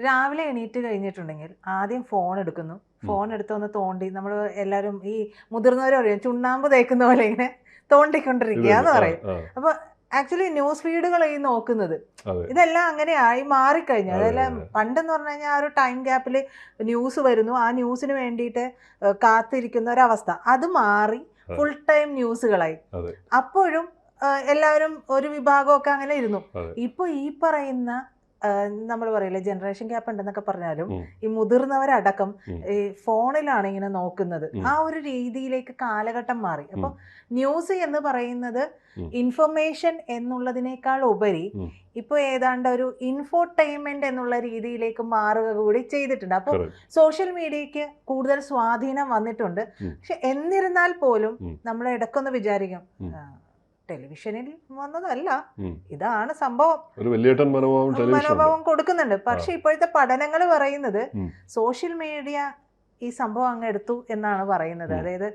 രാവിലെ എണീറ്റ് കഴിഞ്ഞിട്ടുണ്ടെങ്കിൽ ആദ്യം ഫോൺ എടുക്കുന്നു. ഫോൺ എടുത്ത് ഒന്ന് തോണ്ടി, നമ്മൾ എല്ലാവരും ഈ മുതിർന്നവർ പറയും ചുണ്ണാമ്പ് തേക്കുന്ന പോലെ ഇങ്ങനെ തോണ്ടിക്കൊണ്ടിരിക്കുക എന്ന് പറയും. അപ്പൊ ആക്ച്വലി ന്യൂസ് ഫീഡുകൾ ഈ നോക്കുന്നത് ഇതെല്ലാം അങ്ങനെ ആയി മാറിക്കഴിഞ്ഞു. അതെല്ലാം പണ്ടെന്ന് പറഞ്ഞു കഴിഞ്ഞാൽ ആ ഒരു ടൈം ഗ്യാപ്പിൽ ന്യൂസ് വരുന്നു, ആ ന്യൂസിന് വേണ്ടിയിട്ട് കാത്തിരിക്കുന്ന ഒരവസ്ഥ അത് മാറി ഫുൾ ടൈം ന്യൂസുകളായി. അപ്പോഴും എല്ലാവരും ഒരു വിഭാഗമൊക്കെ അങ്ങനെ ഇരുന്നു. ഇപ്പൊ ഈ പറയുന്ന നമ്മൾ പറയില്ലേ ജനറേഷൻ ഗ്യാപ്പ് ഉണ്ടെന്നൊക്കെ പറഞ്ഞാലും ഈ മുതിർന്നവരടക്കം ഈ ഫോണിലാണ് ഇങ്ങനെ നോക്കുന്നത്. ആ ഒരു രീതിയിലേക്ക് കാലഘട്ടം മാറി. അപ്പൊ ന്യൂസ് എന്ന് പറയുന്നത് ഇൻഫർമേഷൻ എന്നുള്ളതിനേക്കാൾ ഉപരി ഇപ്പൊ ഏതാണ്ട് ഒരു ഇൻഫോർടൈൻമെന്റ് എന്നുള്ള രീതിയിലേക്ക് മാറുക കൂടി ചെയ്തിട്ടുണ്ട്. അപ്പൊ സോഷ്യൽ മീഡിയക്ക് കൂടുതൽ സ്വാധീനം വന്നിട്ടുണ്ട്. പക്ഷെ എന്നിരുന്നാൽ പോലും നമ്മൾ ഇടയ്ക്കൊന്ന് വിചാരിക്കും ടെലിവിഷനിൽ വന്നതല്ല, ഇതാണ് സംഭവം, ഒരു വലിയ മനോഭാവം കൊടുക്കുന്നുണ്ട്. പക്ഷെ ഇപ്പോഴത്തെ പഠനങ്ങൾ പറയുന്നത് സോഷ്യൽ മീഡിയ ഈ സംഭവം അങ്ങ് എടുത്തു എന്നാണ് പറയുന്നത്. അതായത്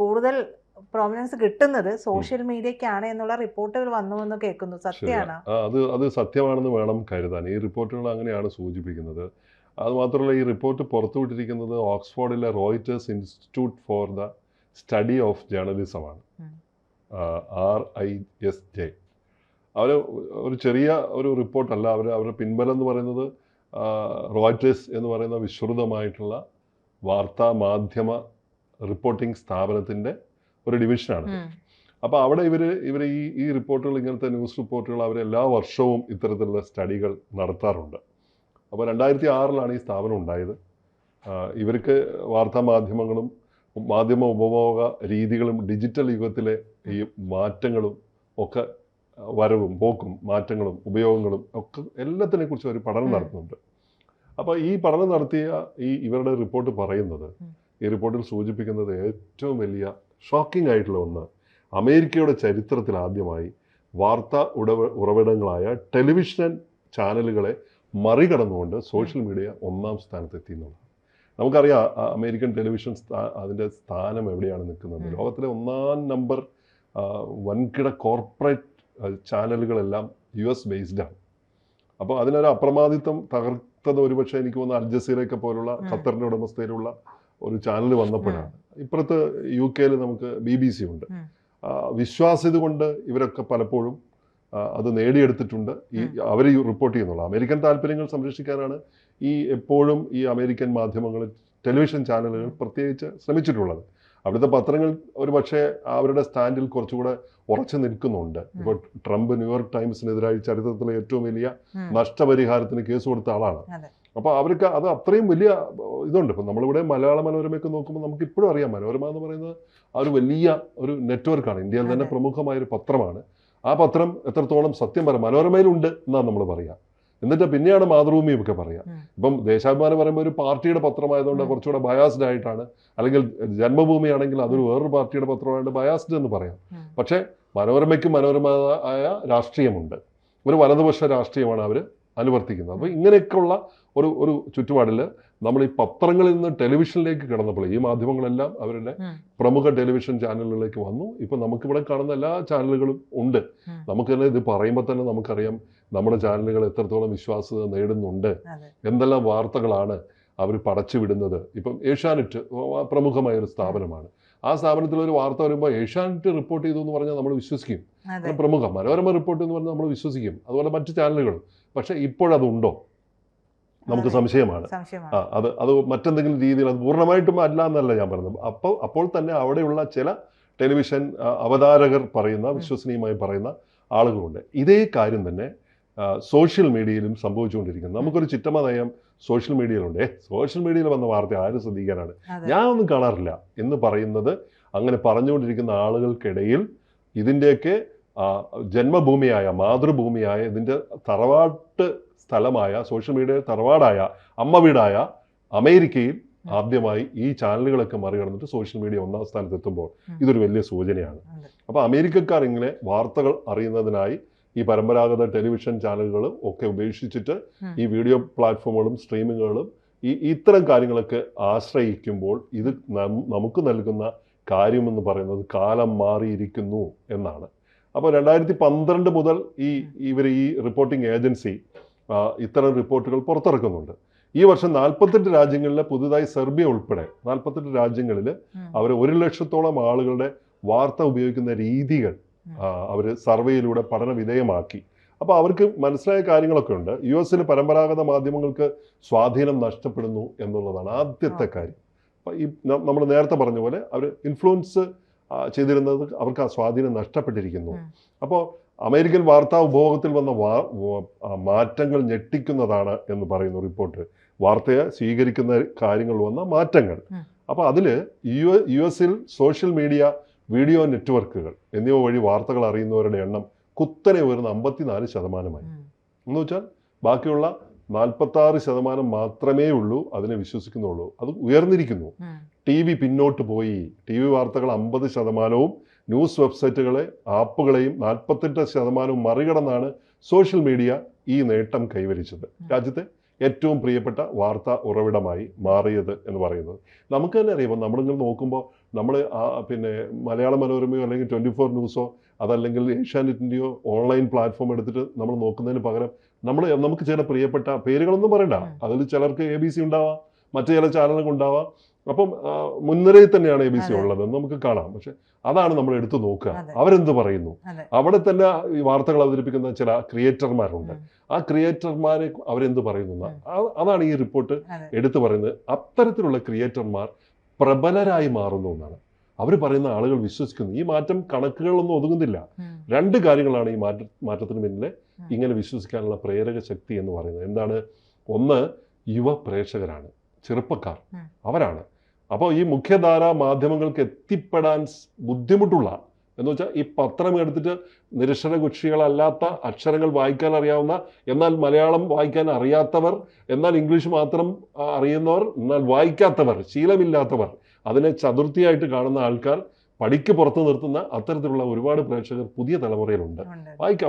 കൂടുതൽ പ്രോമിനൻസ് കിട്ടുന്നത് സോഷ്യൽ മീഡിയക്കാണ് എന്നുള്ള റിപ്പോർട്ടുകൾ വന്നു എന്ന് കേൾക്കുന്നു. സത്യമാണ്? അത് സത്യമാണെന്ന് വേണം കരുതാൻ. ഈ റിപ്പോർട്ടുകൾ അങ്ങനെയാണ് സൂചിപ്പിക്കുന്നത്. അത് മാത്രമല്ല, ഈ റിപ്പോർട്ട് പുറത്തുവിട്ടിരിക്കുന്നത് ഓക്സ്ഫോർഡിലെ Reuters institute for the study of ജേർണലിസമാണ്, RISJ. അവർ ഒരു ചെറിയ ഒരു റിപ്പോർട്ടല്ല. അവരുടെ പിൻബലം എന്ന് പറയുന്നത് റോയിറ്റേഴ്സ് എന്ന് പറയുന്ന വിശ്രുതമായിട്ടുള്ള വാർത്താ മാധ്യമ റിപ്പോർട്ടിംഗ് സ്ഥാപനത്തിൻ്റെ ഒരു ഡിവിഷനാണ്. അപ്പോൾ അവിടെ ഇവർ ഈ റിപ്പോർട്ടുകൾ, ഇങ്ങനത്തെ ന്യൂസ് റിപ്പോർട്ടുകൾ അവർ എല്ലാ വർഷവും ഇത്തരത്തിലുള്ള സ്റ്റഡികൾ നടത്താറുണ്ട്. അപ്പോൾ 2006 ഈ സ്ഥാപനം ഉണ്ടായത്. ഇവർക്ക് വാർത്താ മാധ്യമങ്ങളും മാധ്യമ ഉപഭോഗ രീതികളും ഡിജിറ്റൽ യുഗത്തിലെ ഈ മാറ്റങ്ങളും ഒക്കെ, വരവും പോക്കും മാറ്റങ്ങളും ഉപയോഗങ്ങളും ഒക്കെ എല്ലാത്തിനെ കുറിച്ച് ഒരു പഠനം നടത്തുന്നുണ്ട്. അപ്പോൾ ഈ പഠനം നടത്തിയ ഇവരുടെ റിപ്പോർട്ട് പറയുന്നത്, ഈ റിപ്പോർട്ടിൽ സൂചിപ്പിക്കുന്നത് ഏറ്റവും വലിയ ഷോക്കിംഗ് ആയിട്ടുള്ള ഒന്ന്, അമേരിക്കയുടെ ചരിത്രത്തിൽ ആദ്യമായി വാർത്താ ഉറവിടങ്ങളായ ടെലിവിഷൻ ചാനലുകളെ മറികടന്നുകൊണ്ട് സോഷ്യൽ മീഡിയ 1ാം സ്ഥാനത്തെത്തി എന്നുള്ളത്. നമുക്കറിയാം അമേരിക്കൻ ടെലിവിഷൻ അതിൻ്റെ സ്ഥാനം എവിടെയാണ് നിൽക്കുന്നത്. ലോകത്തിലെ 1ാം നമ്പർ വൻകിട കോർപ്പറേറ്റ് ചാനലുകളെല്ലാം US ബേസ്ഡാണ്. അപ്പോൾ അതിനൊരു അപ്രമാദിത്വം തകർത്തത് ഒരുപക്ഷെ എനിക്ക് തോന്നുന്നു അൽ ജസീറയൊക്കെ പോലുള്ള ഖത്തറിൻ്റെ ഉടമസ്ഥയിലുള്ള ഒരു ചാനൽ വന്നപ്പോഴാണ്. ഇപ്പുറത്ത് UK നമുക്ക് BBC ഉണ്ട്. വിശ്വാസ്യത കൊണ്ട് ഇവരൊക്കെ പലപ്പോഴും അത് നേടിയെടുത്തിട്ടുണ്ട്. അവർ റിപ്പോർട്ട് ചെയ്യുന്നുള്ളൂ. അമേരിക്കൻ താല്പര്യങ്ങൾ സംരക്ഷിക്കാനാണ് എപ്പോഴും ഈ അമേരിക്കൻ മാധ്യമങ്ങൾ, ടെലിവിഷൻ ചാനലുകൾ പ്രത്യേകിച്ച് ശ്രമിച്ചിട്ടുള്ളത്. അവിടുത്തെ പത്രങ്ങൾ ഒരു പക്ഷേ അവരുടെ സ്റ്റാൻഡിൽ കുറച്ചുകൂടെ ഉറച്ചു നിൽക്കുന്നുണ്ട്. ഇപ്പോൾ ട്രംപ് ന്യൂയോർക്ക് ടൈംസിനെതിരായി ചരിത്രത്തിലെ ഏറ്റവും വലിയ നഷ്ടപരിഹാരത്തിന് കേസ് കൊടുത്ത ആളാണ്. അപ്പോൾ അവർക്ക് അത് അത്രയും വലിയ ഇതുണ്ട്. ഇപ്പം നമ്മളിവിടെ മലയാള മനോരമയൊക്കെ നോക്കുമ്പോൾ നമുക്ക് ഇപ്പോഴും അറിയാം, മനോരമ എന്ന് പറയുന്നത് ആ ഒരു വലിയ ഒരു നെറ്റ്വർക്കാണ്. ഇന്ത്യയിൽ തന്നെ പ്രമുഖമായൊരു പത്രമാണ്. ആ പത്രം എത്രത്തോളം സത്യം പറയാം മനോരമയിലുണ്ട് എന്നാണ് നമ്മൾ പറയുക. എന്നിട്ട് പിന്നെയാണ് മാതൃഭൂമിയൊക്കെ പറയാം. ഇപ്പം ദേശാഭിമാനം പറയുമ്പോൾ ഒരു പാർട്ടിയുടെ പത്രമായതുകൊണ്ട് കുറച്ചുകൂടെ ബയാസ്ഡ് ആയിട്ടാണ്, അല്ലെങ്കിൽ ജന്മഭൂമി ആണെങ്കിൽ അതൊരു വേറൊരു പാർട്ടിയുടെ പത്രമായിട്ട് ബയാസ്ഡ് എന്ന് പറയാം. പക്ഷേ മനോരമയ്ക്ക് മനോരമയായ രാഷ്ട്രീയമുണ്ട്. ഒരു വലതുപക്ഷ രാഷ്ട്രീയമാണ് അവർ അനുവർത്തിക്കുന്നത്. അപ്പോൾ ഇങ്ങനെയൊക്കെയുള്ള ഒരു ചുറ്റുപാടിൽ നമ്മൾ ഈ പത്രങ്ങളിൽ നിന്ന് ടെലിവിഷനിലേക്ക് കിടന്നപ്പോൾ ഈ മാധ്യമങ്ങളെല്ലാം അവരുടെ പ്രമുഖ ടെലിവിഷൻ ചാനലുകളിലേക്ക് വന്നു. ഇപ്പം നമുക്കിവിടെ കാണുന്ന എല്ലാ ചാനലുകളും ഉണ്ട്. നമുക്ക് തന്നെ ഇത് പറയുമ്പോൾ തന്നെ നമുക്കറിയാം നമ്മുടെ ചാനലുകൾ എത്രത്തോളം വിശ്വാസ്യത നേടുന്നുണ്ട്, എന്തെല്ലാം വാർത്തകളാണ് അവർ പടച്ചു വിടുന്നത്. ഇപ്പം ഏഷ്യാനെറ്റ് പ്രമുഖമായ ഒരു സ്ഥാപനമാണ്. ആ സ്ഥാപനത്തിൽ ഒരു വാർത്ത വരുമ്പോൾ ഏഷ്യാനെറ്റ് റിപ്പോർട്ട് ചെയ്തു എന്ന് പറഞ്ഞാൽ നമ്മൾ വിശ്വസിക്കും. പ്രമുഖ മനോരമ റിപ്പോർട്ട് എന്ന് പറഞ്ഞാൽ നമ്മൾ വിശ്വസിക്കും. അതുപോലെ മറ്റു ചാനലുകളും. പക്ഷെ ഇപ്പോഴതുണ്ടോ നമുക്ക് സംശയമാണ്. അത് മറ്റെന്തെങ്കിലും രീതിയിൽ അത് പൂർണ്ണമായിട്ടും അല്ല എന്നല്ല ഞാൻ പറഞ്ഞത്. അപ്പോൾ തന്നെ അവിടെയുള്ള ചില ടെലിവിഷൻ അവതാരകർ പറയുന്ന, വിശ്വസനീയമായി പറയുന്ന ആളുകളുണ്ട്. ഇതേ കാര്യം തന്നെ സോഷ്യൽ മീഡിയയിലും സംഭവിച്ചുകൊണ്ടിരിക്കുന്നത്. നമുക്കൊരു ചിറ്റമ്മ നയം സോഷ്യൽ മീഡിയയിലുണ്ട്. സോഷ്യൽ മീഡിയയിൽ വന്ന വാർത്ത ആരും ശ്രദ്ധിക്കാനാണ്, ഞാൻ ഒന്നും കാണാറില്ല എന്ന് പറയുന്നത്. അങ്ങനെ പറഞ്ഞുകൊണ്ടിരിക്കുന്ന ആളുകൾക്കിടയിൽ ഇതിൻ്റെയൊക്കെ ജന്മഭൂമിയായ, മാതൃഭൂമിയായ, ഇതിൻ്റെ തറവാട്ട് സ്ഥലമായ, സോഷ്യൽ മീഡിയ തറവാടായ, അമ്മ വീടായ അമേരിക്കയിൽ ആദ്യമായി ഈ ചാനലുകളൊക്കെ മറികടന്നിട്ട് സോഷ്യൽ മീഡിയ 1ാം സ്ഥാനത്തെത്തുമ്പോൾ ഇതൊരു വലിയ സൂചനയാണ്. അപ്പോൾ അമേരിക്കക്കാർ ഇങ്ങനെ വാർത്തകൾ അറിയുന്നതിനായി ഈ പരമ്പരാഗത ടെലിവിഷൻ ചാനലുകളും ഒക്കെ ഉപേക്ഷിച്ചിട്ട് ഈ വീഡിയോ പ്ലാറ്റ്ഫോമുകളും സ്ട്രീമിങ്ങുകളും ഇത്തരം കാര്യങ്ങളൊക്കെ ആശ്രയിക്കുമ്പോൾ ഇത് നമുക്ക് നൽകുന്ന കാര്യമെന്ന് പറയുന്നത് കാലം മാറിയിരിക്കുന്നു എന്നാണ്. അപ്പോൾ 2012 മുതൽ ഈ റിപ്പോർട്ടിംഗ് ഏജൻസി ഇത്തരം റിപ്പോർട്ടുകൾ പുറത്തിറക്കുന്നുണ്ട്. ഈ വർഷം 48 രാജ്യങ്ങളിലെ പുതുതായി സെർബിയ ഉൾപ്പെടെ 48 രാജ്യങ്ങളിൽ അവർ 1 ലക്ഷത്തോളം ആളുകളുടെ വാർത്ത ഉപയോഗിക്കുന്ന രീതികൾ അവർ സർവേയിലൂടെ പഠന വിധേയമാക്കി. അപ്പോൾ അവർക്ക് മനസ്സിലായ കാര്യങ്ങളൊക്കെ ഉണ്ട്. US പരമ്പരാഗത മാധ്യമങ്ങൾക്ക് സ്വാധീനം നഷ്ടപ്പെടുന്നു എന്നുള്ളതാണ് ആദ്യത്തെ കാര്യം. അപ്പം ഈ നമ്മൾ നേരത്തെ പറഞ്ഞ പോലെ അവർ ഇൻഫ്ലുവൻസ് ചെയ്തിരുന്നത് അവർക്ക് ആ സ്വാധീനം നഷ്ടപ്പെട്ടിരിക്കുന്നു. അപ്പോൾ അമേരിക്കൻ വാർത്താ ഉപഭോഗത്തിൽ വന്ന മാറ്റങ്ങൾ ഞെട്ടിക്കുന്നതാണ് എന്ന് പറയുന്നു റിപ്പോർട്ട്. വാർത്തയെ സ്വീകരിക്കുന്ന കാര്യങ്ങളിൽ വന്ന മാറ്റങ്ങൾ. അപ്പോൾ അതിൽ US സോഷ്യൽ മീഡിയ, വീഡിയോ നെറ്റ്വർക്കുകൾ എന്നിവ വഴി വാർത്തകൾ അറിയുന്നവരുടെ എണ്ണം കുത്തനെ ഉയർന്ന 54%. എന്ന് വെച്ചാൽ ബാക്കിയുള്ള 46% മാത്രമേ ഉള്ളൂ അതിനെ വിശ്വസിക്കുന്നുള്ളൂ. അത് ഉയർന്നിരിക്കുന്നു. TV പിന്നോട്ട് പോയി. TV വാർത്തകൾ 50%, ന്യൂസ് വെബ്സൈറ്റുകളെ, ആപ്പുകളെയും 48% മറികടന്നാണ് സോഷ്യൽ മീഡിയ ഈ നേട്ടം കൈവരിച്ചത്. രാജ്യത്തെ ഏറ്റവും പ്രിയപ്പെട്ട വാർത്താ ഉറവിടമായി മാറിയത് എന്ന് പറയുന്നത് നമുക്ക് തന്നെ അറിയാം. നമ്മളിങ്ങനെ നോക്കുമ്പോൾ നമ്മൾ പിന്നെ മലയാള മനോരമയോ അല്ലെങ്കിൽ 24 ന്യൂസോ അതല്ലെങ്കിൽ ഏഷ്യാനെറ്റിൻ്റെയോ ഓൺലൈൻ പ്ലാറ്റ്ഫോം എടുത്തിട്ട് നമ്മൾ നോക്കുന്നതിന് പകരം നമുക്ക് ചില പ്രിയപ്പെട്ട പേരുകളൊന്നും പറയണ്ട. അതിൽ ചിലർക്ക് ABC ഉണ്ടാവാം, മറ്റു ചില ചാനലുകൾ ഉണ്ടാവാം. അപ്പം മുൻനിരയിൽ തന്നെയാണ് ABC ഉള്ളതെന്ന് നമുക്ക് കാണാം. പക്ഷെ അതാണ് നമ്മൾ എടുത്തു നോക്കുക. അവരെന്ത് പറയുന്നു? അവിടെ തന്നെ ഈ വാർത്തകൾ അവതരിപ്പിക്കുന്ന ചില ക്രിയേറ്റർമാരുണ്ട്. ആ ക്രിയേറ്റർമാരെ അവരെന്ത് പറയുന്നു? അതാണ് ഈ റിപ്പോർട്ട് എടുത്തു പറയുന്നത്. അത്തരത്തിലുള്ള ക്രിയേറ്റർമാർ പ്രബലരായി മാറുന്നു എന്നാണ് അവർ പറയുന്ന. ആളുകൾ വിശ്വസിക്കുന്നു. ഈ മാറ്റം കണക്കുകളൊന്നും ഒതുങ്ങുന്നില്ല. 2 കാര്യങ്ങളാണ് ഈ മാറ്റത്തിന് പിന്നിലെ ഇങ്ങനെ വിശ്വസിക്കാനുള്ള പ്രേരക ശക്തി എന്ന് പറയുന്നത്. എന്താണ്? ഒന്ന്, യുവ പ്രേക്ഷകരാണ്, ചെറുപ്പക്കാർ, അവരാണ്. അപ്പോൾ ഈ മുഖ്യധാരാ മാധ്യമങ്ങൾക്ക് എത്തിപ്പെടാൻ ബുദ്ധിമുട്ടുള്ള, എന്ന് വെച്ചാൽ ഈ പത്രം എടുത്തിട്ട് നിരക്ഷരകുക്ഷികളല്ലാത്ത, അക്ഷരങ്ങൾ വായിക്കാൻ അറിയാവുന്ന, എന്നാൽ മലയാളം വായിക്കാൻ അറിയാത്തവർ, എന്നാൽ ഇംഗ്ലീഷ് മാത്രം അറിയുന്നവർ, എന്നാൽ വായിക്കാത്തവർ, ശീലമില്ലാത്തവർ, അതിനെ ചതുർത്ഥിയായിട്ട് കാണുന്ന ആൾക്കാർ, പടിക്ക് പുറത്ത് നിർത്തുന്ന അത്തരത്തിലുള്ള ഒരുപാട് പ്രേക്ഷകർ പുതിയ തലമുറയിലുണ്ട്.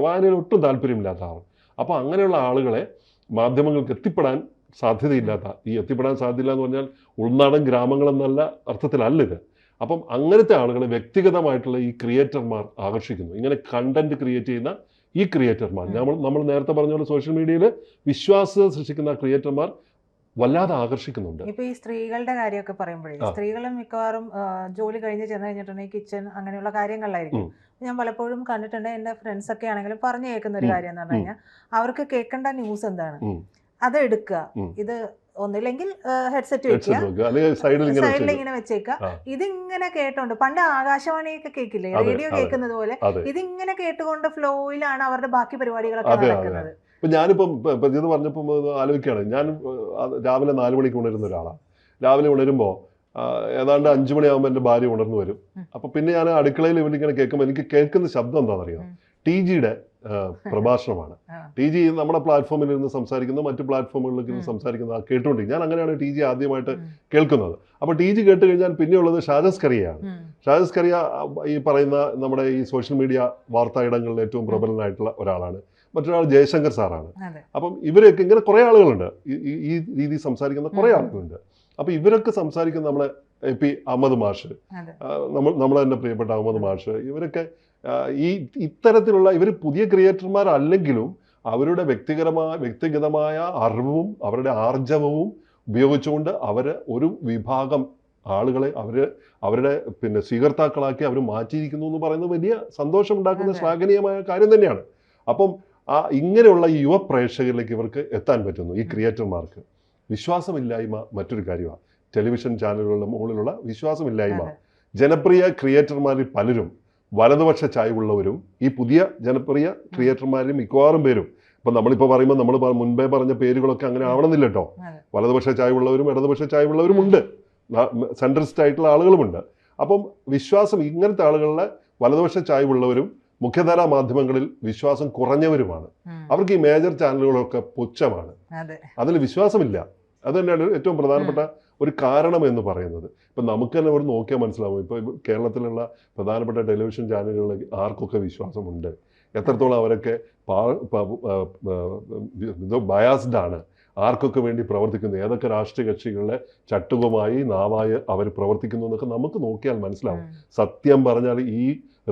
വായനയിൽ ഒട്ടും താല്പര്യമില്ലാത്ത ആൾ. അപ്പോൾ അങ്ങനെയുള്ള ആളുകളെ മാധ്യമങ്ങൾക്ക് എത്തിപ്പെടാൻ സാധ്യതയില്ലാത്ത, ഈ എത്തിപ്പെടാൻ സാധ്യതയില്ല എന്ന് പറഞ്ഞാൽ ഉൾനാടൻ ഗ്രാമങ്ങളെന്നല്ല അർത്ഥത്തിലല്ല ഇത്. അപ്പം അങ്ങനത്തെ ആളുകളെ വ്യക്തിഗതമായിട്ടുള്ള ഈ ക്രിയേറ്റർമാർ ആകർഷിക്കുന്നു. ഇങ്ങനെ കണ്ടന്റ് ക്രിയേറ്റ് ചെയ്യുന്ന ഈ ക്രിയേറ്റർമാർ, നമ്മൾ നേരത്തെ പറഞ്ഞ പോലെ സോഷ്യൽ മീഡിയയിൽ വിശ്വാസ്യത സൃഷ്ടിക്കുന്ന ക്രിയേറ്റർമാർ വല്ലാതെ ആകർഷിക്കുന്നുണ്ട്. ഇപ്പൊ ഈ സ്ത്രീകളുടെ കാര്യമൊക്കെ പറയുമ്പോഴേ, സ്ത്രീകളും മിക്കവാറും ജോലി കഴിഞ്ഞ് ചെന്ന് കഴിഞ്ഞിട്ടുണ്ടെങ്കിൽ കിച്ചൺ അങ്ങനെയുള്ള കാര്യങ്ങളിലായിരിക്കും. ഞാൻ പലപ്പോഴും കണ്ടിട്ടുണ്ട്. എൻ്റെ ഫ്രണ്ട്സ് ഒക്കെ ആണെങ്കിലും പറഞ്ഞു കേൾക്കുന്ന ഒരു കാര്യം എന്ന് പറഞ്ഞു കഴിഞ്ഞാൽ, അവർക്ക് കേൾക്കേണ്ട ന്യൂസ് എന്താണ് അത് എടുക്കുക. ഇത് ഒന്നില്ലെങ്കിൽ ഹെഡ്സെറ്റ് വെക്കുക, സൈഡിൽ ഇങ്ങനെ വെച്ചേക്കുക. ഇതിങ്ങനെ കേട്ടോണ്ട്, പണ്ട് ആകാശവാണിയൊക്കെ കേൾക്കില്ലേ, റേഡിയോ കേൾക്കുന്നത് പോലെ ഇതിങ്ങനെ കേട്ടുകൊണ്ട് ഫ്ലോയിലാണ് അവരുടെ ബാക്കി പരിപാടികളൊക്കെ നടക്കുന്നത്. ഇപ്പം ഞാനിപ്പം ഇത് പറഞ്ഞപ്പോൾ ആലോചിക്കുകയാണ്. ഞാൻ രാവിലെ 4 മണിക്ക് ഉണരുന്ന ഒരാളാണ്. രാവിലെ ഉണരുമ്പോൾ ഏതാണ്ട് 5 മണിയാകുമ്പോൾ എൻ്റെ ഭാര്യ ഉണർന്നു വരും. അപ്പം പിന്നെ ഞാൻ അടുക്കളയിൽ ഇവരിങ്ങനെ കേൾക്കുമ്പോൾ എനിക്ക് കേൾക്കുന്ന ശബ്ദം എന്താണെന്നറിയാം? TGയുടെ പ്രഭാഷണമാണ്. TG നമ്മുടെ പ്ലാറ്റ്ഫോമിൽ ഇരുന്ന് സംസാരിക്കുന്ന, മറ്റു പ്ലാറ്റ്ഫോമുകളിലേക്ക് ഇരുന്ന് സംസാരിക്കുന്ന കേട്ടുകൊണ്ടിരിക്കും. ഞാൻ അങ്ങനെയാണ് TG ആദ്യമായിട്ട് കേൾക്കുന്നത്. അപ്പോൾ TG കേട്ട് കഴിഞ്ഞാൽ പിന്നെയുള്ളത് ഷാജസ് കറിയയാണ്. ഷാജസ് കറിയ ഈ പറയുന്ന നമ്മുടെ ഈ സോഷ്യൽ മീഡിയ വാർത്താ ഇടങ്ങളിൽ ഏറ്റവും പ്രബലനായിട്ടുള്ള ഒരാളാണ്. മറ്റൊരാൾ ജയശങ്കർ സാറാണ്. അപ്പം ഇവരൊക്കെ ഇങ്ങനെ കുറേ ആളുകളുണ്ട്, ഈ രീതി സംസാരിക്കുന്ന കുറേ ആളുകളുണ്ട്. അപ്പോൾ ഇവരൊക്കെ സംസാരിക്കുന്ന നമ്മളെ AP അഹമ്മദ് മാഷ്, നമ്മളെ തന്നെ പ്രിയപ്പെട്ട അഹമ്മദ് മാഷ്, ഇവരൊക്കെ ഇത്തരത്തിലുള്ള ഇവർ പുതിയ ക്രിയേറ്റർമാരല്ലെങ്കിലും അവരുടെ വ്യക്തിഗതമായ അറിവും അവരുടെ ആർജവവും ഉപയോഗിച്ചുകൊണ്ട് അവർ ഒരു വിഭാഗം ആളുകളെ അവരുടെ പിന്നെ സ്വീകർത്താക്കളാക്കി അവർ മാറ്റിയിരിക്കുന്നു എന്ന് പറയുന്നത് വലിയ സന്തോഷമുണ്ടാക്കുന്ന ശ്ലാഘനീയമായ കാര്യം തന്നെയാണ്. അപ്പം ഇങ്ങനെയുള്ള യുവ പ്രേക്ഷകരിലേക്ക് ഇവർക്ക് എത്താൻ പറ്റുന്നു. ഈ ക്രിയേറ്റർമാർക്ക് വിശ്വാസമില്ലായ്മ മറ്റൊരു കാര്യമാണ്. ടെലിവിഷൻ ചാനലുകളുടെ മുകളിലുള്ള വിശ്വാസമില്ലായ്മ. ജനപ്രിയ ക്രിയേറ്റർമാരിൽ പലരും വലതുപക്ഷ ചായ്വുള്ളവരും ഈ പുതിയ ജനപ്രിയ ക്രിയേറ്റർമാരിൽ മിക്കവാറും പേരും, ഇപ്പം നമ്മളിപ്പോൾ പറയുമ്പോൾ നമ്മൾ മുൻപേ പറഞ്ഞ പേരുകളൊക്കെ അങ്ങനെ ആവണമെന്നില്ല കേട്ടോ. വലതുപക്ഷ ചായ്വുള്ളവരും ഇടതുപക്ഷ ചായ്വുള്ളവരും ഉണ്ട്, സെൻട്രിസ്റ്റ് ആയിട്ടുള്ള ആളുകളുമുണ്ട്. അപ്പം വിശ്വാസം, ഇങ്ങനത്തെ ആളുകളുടെ വലതുപക്ഷ ചായ്വുള്ളവരും മുഖ്യധാരാ മാധ്യമങ്ങളിൽ വിശ്വാസം കുറഞ്ഞവരുമാണ്. അവർക്ക് ഈ മേജർ ചാനലുകളൊക്കെ പുച്ഛമാണ്, അതിൽ വിശ്വാസമില്ല. അത് തന്നെയാണ് ഏറ്റവും പ്രധാനപ്പെട്ട ഒരു കാരണം എന്ന് പറയുന്നത്. ഇപ്പം നമുക്ക് തന്നെ ഇവിടെ നോക്കിയാൽ മനസ്സിലാവും. ഇപ്പോൾ കേരളത്തിലുള്ള പ്രധാനപ്പെട്ട ടെലിവിഷൻ ചാനലുകളിൽ ആർക്കൊക്കെ വിശ്വാസമുണ്ട്, എത്രത്തോളം അവരൊക്കെ ബയാസ്ഡ് ആണ്, ആർക്കൊക്കെ വേണ്ടി പ്രവർത്തിക്കുന്നു, ഏതൊക്കെ രാഷ്ട്രീയ കക്ഷികളുടെ ചട്ടുകമായി നാവായി അവർ പ്രവർത്തിക്കുന്നു എന്നൊക്കെ നമുക്ക് നോക്കിയാൽ മനസ്സിലാവും. സത്യം പറഞ്ഞാൽ ഈ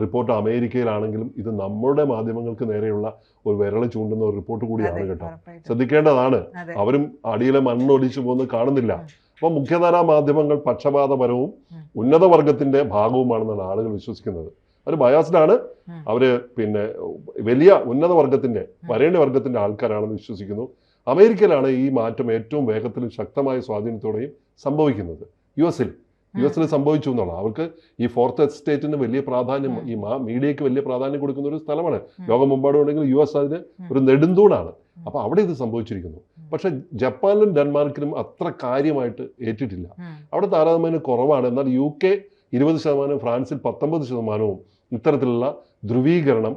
റിപ്പോർട്ട് അമേരിക്കയിലാണെങ്കിലും ഇത് നമ്മുടെ മാധ്യമങ്ങൾക്ക് നേരെയുള്ള ഒരു വിരൽ ചൂണ്ടുന്ന ഒരു റിപ്പോർട്ട് കൂടിയാണ് കേട്ടോ. ശ്രദ്ധിക്കേണ്ടതാണ്. അവരും അടിയിലെ മണ്ണൊലിച്ചു പോകുന്നത് കാണുന്നില്ല. അപ്പോൾ മുഖ്യധാരാ മാധ്യമങ്ങൾ പക്ഷപാതപരവും ഉന്നത വർഗത്തിന്റെ ഭാഗവുമാണെന്നാണ് ആളുകൾ വിശ്വസിക്കുന്നത്. അവർ ബയാസ്ഡാണ്. അവര് പിന്നെ വലിയ ഉന്നത വർഗത്തിന്റെ വരേണ്യ വർഗത്തിന്റെ ആൾക്കാരാണെന്ന് വിശ്വസിക്കുന്നു. അമേരിക്കയിലാണ് ഈ മാറ്റം ഏറ്റവും വേഗത്തിലും ശക്തമായ സ്വാധീനത്തോടെയും സംഭവിക്കുന്നത്. യു എസിൽ സംഭവിച്ചു എന്നുള്ള അവർക്ക് ഈ ഫോർത്ത് എസ്റ്റേറ്റിന് വലിയ പ്രാധാന്യം, ഈ മീഡിയയ്ക്ക് വലിയ പ്രാധാന്യം കൊടുക്കുന്ന ഒരു സ്ഥലമാണ്. ലോകമെമ്പാടും ഉണ്ടെങ്കിൽ യു എസ് അതിന് ഒരു നെടുന്തൂണാണ്. അപ്പൊ അവിടെ ഇത് സംഭവിച്ചിരിക്കുന്നു. പക്ഷെ ജപ്പാനിലും ഡെൻമാർക്കിലും അത്ര കാര്യമായിട്ട് ഏറ്റിട്ടില്ല. അവിടെ താരതമ്യേന കുറവാണ്. എന്നാൽ UK 20%, ഫ്രാൻസിൽ 19% ഇത്തരത്തിലുള്ള ധ്രുവീകരണം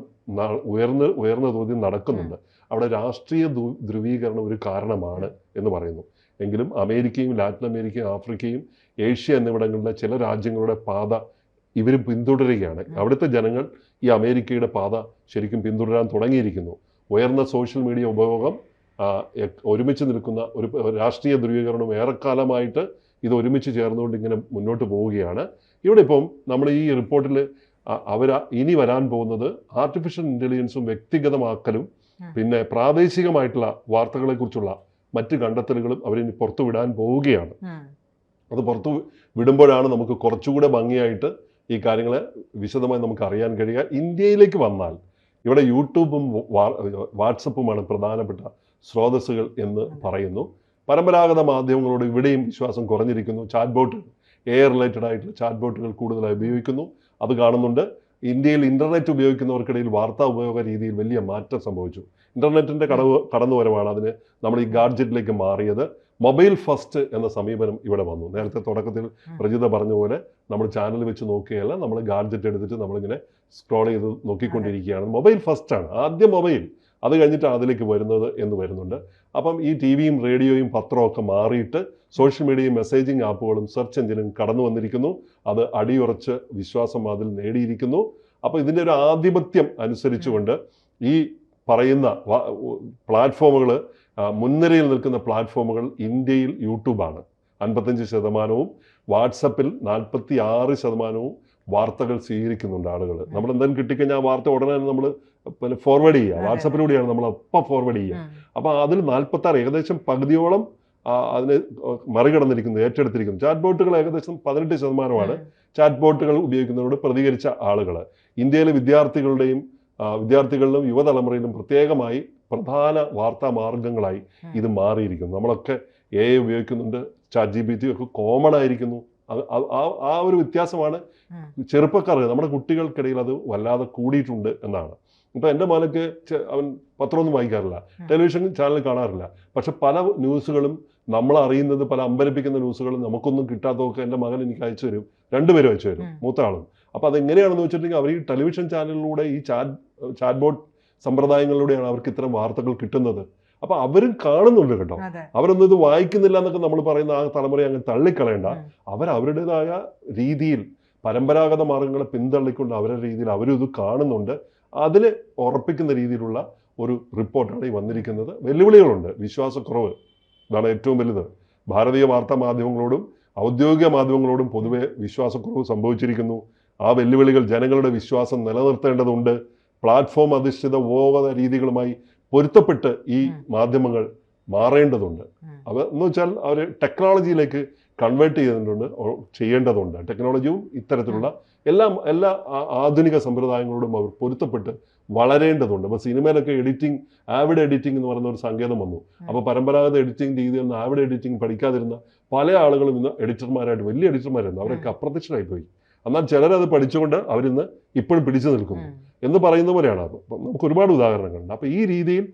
ഉയർന്ന തോതിൽ നടക്കുന്നുണ്ട്. അവിടെ രാഷ്ട്രീയ ധ്രുവീകരണം ഒരു കാരണമാണ് എന്ന് പറയുന്നു. എങ്കിലും അമേരിക്കയും ലാറ്റിൻ അമേരിക്കയും ആഫ്രിക്കയും ഏഷ്യ എന്നിവിടങ്ങളിലെ ചില രാജ്യങ്ങളുടെ പാത ഇവർ പിന്തുടരുകയാണ്. അവിടുത്തെ ജനങ്ങൾ ഈ അമേരിക്കയുടെ പാത ശരിക്കും പിന്തുടരാൻ തുടങ്ങിയിരിക്കുന്നു. ഉയർന്ന സോഷ്യൽ മീഡിയ ഉപയോഗം, ഒരുമിച്ച് നിൽക്കുന്ന ഒരു രാഷ്ട്രീയ ധ്രുവീകരണം ഏറെക്കാലമായിട്ട് ഇത് ഒരുമിച്ച് ചേർന്നുകൊണ്ട് ഇങ്ങനെ മുന്നോട്ട് പോവുകയാണ്. ഇവിടെ ഇപ്പം നമ്മൾ ഈ റിപ്പോർട്ടിൽ ഇനി വരാൻ പോകുന്നത് ആർട്ടിഫിഷ്യൽ ഇൻ്റലിജൻസും വ്യക്തിഗതമാക്കലും പിന്നെ പ്രാദേശികമായിട്ടുള്ള വാർത്തകളെക്കുറിച്ചുള്ള മറ്റ് കണ്ടെത്തലുകളും അവരിനി പുറത്തു വിടാൻ പോവുകയാണ്. അത് പുറത്തു വിടുമ്പോഴാണ് നമുക്ക് കുറച്ചുകൂടെ ഭംഗിയായിട്ട് ഈ കാര്യങ്ങളെ വിശദമായി നമുക്ക് അറിയാൻ കഴിയുക. ഇന്ത്യയിലേക്ക് വന്നാൽ ഇവിടെ യൂട്യൂബും വാട്സപ്പുമാണ് പ്രധാനപ്പെട്ട സ്രോതസ്സുകൾ എന്ന് പറയുന്നു. പരമ്പരാഗത മാധ്യമങ്ങളോട് ഇവിടെയും വിശ്വാസം കുറഞ്ഞിരിക്കുന്നു. ചാറ്റ് ബോട്ട്, AI റിലേറ്റഡ് ആയിട്ടുള്ള ചാറ്റ് ബോട്ടുകൾ കൂടുതലായി ഉപയോഗിക്കുന്നു. അത് കാണുന്നുണ്ട്. ഇന്ത്യയിൽ ഇൻ്റർനെറ്റ് ഉപയോഗിക്കുന്നവർക്കിടയിൽ വാർത്താ ഉപയോഗ രീതിയിൽ വലിയ മാറ്റം സംഭവിച്ചു. ഇൻ്റർനെറ്റിൻ്റെ കടന്നുവരവാണ് അതിന് നമ്മൾ ഈ ഗാഡ്ജറ്റിലേക്ക് മാറിയത്. മൊബൈൽ ഫസ്റ്റ് എന്ന സമീപനം ഇവിടെ വന്നു. നേരത്തെ തുടക്കത്തിൽ പ്രജിത പറഞ്ഞ പോലെ നമ്മൾ ചാനൽ വെച്ച് നോക്കുകയല്ല, നമ്മൾ ഗാഡ്ജറ്റ് എടുത്തിട്ട് നമ്മളിങ്ങനെ സ്ക്രോൾ ചെയ്ത് നോക്കിക്കൊണ്ടിരിക്കുകയാണ്. മൊബൈൽ ഫസ്റ്റാണ്, ആദ്യം മൊബൈൽ, അത് കഴിഞ്ഞിട്ടാണ് അതിലേക്ക് വരുന്നത് എന്ന് വരുന്നുണ്ട്. അപ്പം ഈ TVയും റേഡിയോയും പത്രവും ഒക്കെ മാറിയിട്ട് സോഷ്യൽ മീഡിയയും മെസ്സേജിങ് ആപ്പുകളും സെർച്ച് എഞ്ചിനും കടന്നു വന്നിരിക്കുന്നു. അത് അടിയുറച്ച് വിശ്വാസം അതിൽ നേടിയിരിക്കുന്നു. അപ്പോൾ ഇതിൻ്റെ ഒരു ആധിപത്യം അനുസരിച്ചുകൊണ്ട് ഈ പറയുന്ന പ്ലാറ്റ്ഫോമുകൾ, മുൻനിരയിൽ നിൽക്കുന്ന പ്ലാറ്റ്ഫോമുകൾ ഇന്ത്യയിൽ യൂട്യൂബാണ്. 55%, വാട്സപ്പിൽ 46% വാർത്തകൾ സ്വീകരിക്കുന്നുണ്ട് ആളുകൾ. നമ്മൾ എന്തായാലും കിട്ടിക്കഴിഞ്ഞാൽ ആ വാർത്ത ഉടനെ നമ്മൾ പിന്നെ ഫോർവേഡ് ചെയ്യുക, വാട്സപ്പിലൂടെയാണ് നമ്മൾ അപ്പം ഫോർവേഡ് ചെയ്യുക. അപ്പോൾ അതിൽ 46, ഏകദേശം പകുതിയോളം അതിന് മറികടന്നിരിക്കുന്നത്, ഏറ്റെടുത്തിരിക്കുന്നു. ചാറ്റ് ബോട്ടുകൾ ഏകദേശം 18% ചാറ്റ് ബോട്ടുകൾ ഉപയോഗിക്കുന്നതിനോട് പ്രതികരിച്ച ആളുകൾ. ഇന്ത്യയിലെ വിദ്യാർത്ഥികളിലും യുവതലമുറയിലും പ്രത്യേകമായി പ്രധാന വാർത്താ മാർഗങ്ങളായി ഇത് മാറിയിരിക്കുന്നു. നമ്മളൊക്കെ AI ഉപയോഗിക്കുന്നുണ്ട്, ChatGPT ഒക്കെ കോമൺ ആയിരിക്കുന്നു. ആ ഒരു വ്യത്യാസമാണ് ചെറുപ്പക്കാർക്ക്, നമ്മുടെ കുട്ടികൾക്കിടയിൽ അത് വല്ലാതെ കൂടിയിട്ടുണ്ട് എന്നാണ്. ഇപ്പം എൻ്റെ മോനൊക്കെ അവൻ പത്രമൊന്നും വായിക്കാറില്ല, ടെലിവിഷൻ ചാനൽ കാണാറില്ല. പക്ഷെ പല ന്യൂസുകളും നമ്മൾ അറിയുന്നത്, പല അമ്പരപ്പിക്കുന്ന ന്യൂസുകളും നമുക്കൊന്നും കിട്ടാത്തതൊക്കെ എൻ്റെ മകൻ എനിക്ക് അയച്ചു തരും. 2 പേരും അയച്ചു തരും, മൂത്ത ആളും. അപ്പോൾ അതെങ്ങനെയാണെന്ന് വെച്ചിട്ടുണ്ടെങ്കിൽ അവർ ഈ ടെലിവിഷൻ ചാനലിലൂടെ, ഈ ചാറ്റ് ബോട്ട് സമ്പ്രദായങ്ങളിലൂടെയാണ് അവർക്ക് ഇത്തരം വാർത്തകൾ കിട്ടുന്നത്. അപ്പോൾ അവരും കാണുന്നുണ്ട് കേട്ടോ. അവരൊന്നും ഇത് വായിക്കുന്നില്ല എന്നൊക്കെ നമ്മൾ പറയുന്ന ആ തലമുറയെ അങ്ങ് തള്ളിക്കളയണ്ട. അവരുടേതായ രീതിയിൽ പരമ്പരാഗത മാർഗങ്ങളെ പിന്തള്ളിക്കൊണ്ട് അവരുടെ രീതിയിൽ അവരും ഇത് കാണുന്നുണ്ട്. അതിൽ ഉറപ്പിക്കുന്ന രീതിയിലുള്ള ഒരു റിപ്പോർട്ടാണ് ഈ വന്നിരിക്കുന്നത്. വെല്ലുവിളികളുണ്ട്, വിശ്വാസക്കുറവ്, ഇതാണ് ഏറ്റവും വലുത്. ഭാരതീയ വാർത്താ മാധ്യമങ്ങളോടും ഔദ്യോഗിക മാധ്യമങ്ങളോടും പൊതുവെ വിശ്വാസക്കുറവ് സംഭവിച്ചിരിക്കുന്നു. ആ വെല്ലുവിളികൾ ജനങ്ങളുടെ വിശ്വാസം നിലനിർത്തേണ്ടതുണ്ട്. പ്ലാറ്റ്ഫോം അധിഷ്ഠിത ഉപഭോഗ രീതികളുമായി പൊരുത്തപ്പെട്ട് ഈ മാധ്യമങ്ങൾ മാറേണ്ടതുണ്ട്. അത് എന്ന് വെച്ചാൽ അവർ ടെക്നോളജിയിലേക്ക് കൺവേർട്ട് ചെയ്യേണ്ടതുണ്ട്. ടെക്നോളജിയും ഇത്തരത്തിലുള്ള എല്ലാ ആധുനിക സമ്പ്രദായങ്ങളോടും അവർ പൊരുത്തപ്പെട്ട് വളരേണ്ടതുണ്ട്. അപ്പോൾ സിനിമയിലൊക്കെ ആവിഡ് എഡിറ്റിംഗ് എന്ന് പറയുന്ന ഒരു സങ്കേതം വന്നു. അപ്പോൾ പരമ്പരാഗത എഡിറ്റിംഗ് രീതിയിൽ നിന്ന് ആവിഡ് എഡിറ്റിംഗ് പഠിക്കാതിരുന്ന പല ആളുകളും ഇന്ന് എഡിറ്റർമാരായിട്ട്, വലിയ എഡിറ്റർമാരായിരുന്നു, അവരൊക്കെ അപ്രത്യക്ഷരായി പോയി. എന്നാൽ ചിലരത് പഠിച്ചുകൊണ്ട് അവരിന്ന് ഇപ്പോഴും പിടിച്ചു നിൽക്കുന്നു എന്ന് പറയുന്ന പോലെയാണ്. അപ്പം നമുക്ക് ഒരുപാട് ഉദാഹരണങ്ങളുണ്ട്. അപ്പോൾ ഈ രീതിയിൽ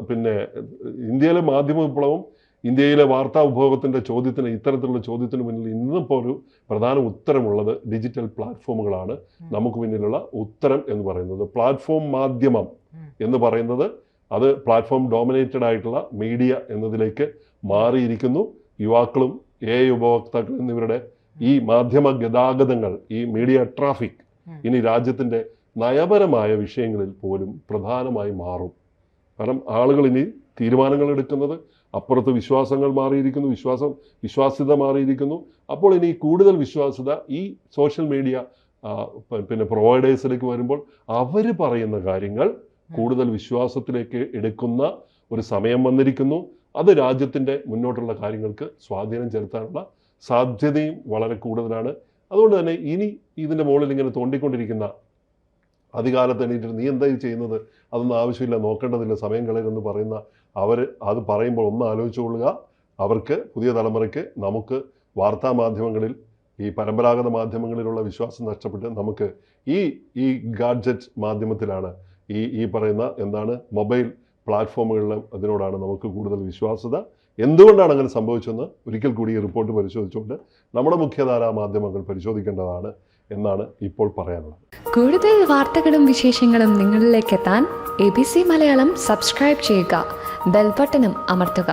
പിന്നെ ഇന്ത്യയിലെ മാധ്യമ വിപ്ലവം, ഇന്ത്യയിലെ വാർത്താ ഉപഭോഗത്തിൻ്റെ ചോദ്യത്തിന്, ഇത്തരത്തിലുള്ള ചോദ്യത്തിന് മുന്നിൽ ഇന്നിപ്പോൾ ഒരു പ്രധാന ഉത്തരമുള്ളത് ഡിജിറ്റൽ പ്ലാറ്റ്ഫോമുകളാണ്. നമുക്ക് മുന്നിലുള്ള ഉത്തരം എന്ന് പറയുന്നത് പ്ലാറ്റ്ഫോം മാധ്യമം എന്ന് പറയുന്നത് അത് പ്ലാറ്റ്ഫോം ഡോമിനേറ്റഡ് ആയിട്ടുള്ള മീഡിയ എന്നതിലേക്ക് മാറിയിരിക്കുന്നു. യുവാക്കളും AI ഉപഭോക്താക്കൾ എന്നിവരുടെ ഈ മാധ്യമ ഗതാഗതങ്ങൾ, ഈ മീഡിയ ട്രാഫിക് ഇനി രാജ്യത്തിൻ്റെ നയപരമായ വിഷയങ്ങളിൽ പോലും പ്രധാനമായി മാറും. കാരണം ആളുകൾ ഇനി തീരുമാനങ്ങൾ എടുക്കുന്നത് അപ്പുറത്ത് വിശ്വാസങ്ങൾ മാറിയിരിക്കുന്നു, വിശ്വാസ്യത മാറിയിരിക്കുന്നു. അപ്പോൾ ഇനി കൂടുതൽ വിശ്വാസ്യത ഈ സോഷ്യൽ മീഡിയ പിന്നെ പ്രൊവൈഡേഴ്സിലേക്ക് വരുമ്പോൾ അവർ പറയുന്ന കാര്യങ്ങൾ കൂടുതൽ വിശ്വാസത്തിലേക്ക് എടുക്കുന്ന ഒരു സമയം വന്നിരിക്കുന്നു. അത് രാജ്യത്തിൻ്റെ മുന്നോട്ടുള്ള കാര്യങ്ങൾക്ക് സ്വാധീനം ചെലുത്താനുള്ള സാധ്യതയും വളരെ കൂടുതലാണ്. അതുകൊണ്ട് തന്നെ ഇനി ഇതിൻ്റെ മുകളിൽ ഇങ്ങനെ തോണ്ടിക്കൊണ്ടിരിക്കുന്ന അധികാലത്ത് എണീറ്റിട്ട് നീ എന്താ ചെയ്യുന്നത്, അതൊന്നും ആവശ്യമില്ല, നോക്കേണ്ടതില്ല, സമയം കളയരുതെന്ന് പറയുന്ന അവർ അത് പറയുമ്പോൾ ഒന്ന് ആലോചിച്ചുകൊള്ളുക. അവർക്ക്, പുതിയ തലമുറയ്ക്ക്, നമുക്ക് വാർത്താ മാധ്യമങ്ങളിൽ, ഈ പരമ്പരാഗത മാധ്യമങ്ങളിലുള്ള വിശ്വാസം നഷ്ടപ്പെട്ട് നമുക്ക് ഈ ഗാഡ്ജറ്റ് മാധ്യമത്തിലാണ്, ഈ പറയുന്ന എന്താണ് മൊബൈൽ പ്ലാറ്റ്ഫോമുകളിലും അതിനോടാണ് നമുക്ക് കൂടുതൽ വിശ്വാസ്യത. എന്തുകൊണ്ടാണ് അങ്ങനെ സംഭവിച്ചതെന്ന് ഒരിക്കൽ കൂടി ഈ റിപ്പോർട്ട് പരിശോധിച്ചുകൊണ്ട് നമ്മുടെ മുഖ്യധാരാ മാധ്യമങ്ങൾ പരിശോധിക്കേണ്ടതാണ് എന്നാണ് ഇപ്പോൾ പറയാനുള്ളത്. കൂടുതൽ വാർത്തകളും വിശേഷങ്ങളും നിങ്ങളിലേക്ക് എത്താൻ ABC മലയാളം സബ്സ്ക്രൈബ് ചെയ്യുക, ബെൽ ബട്ടണും അമർത്തുക.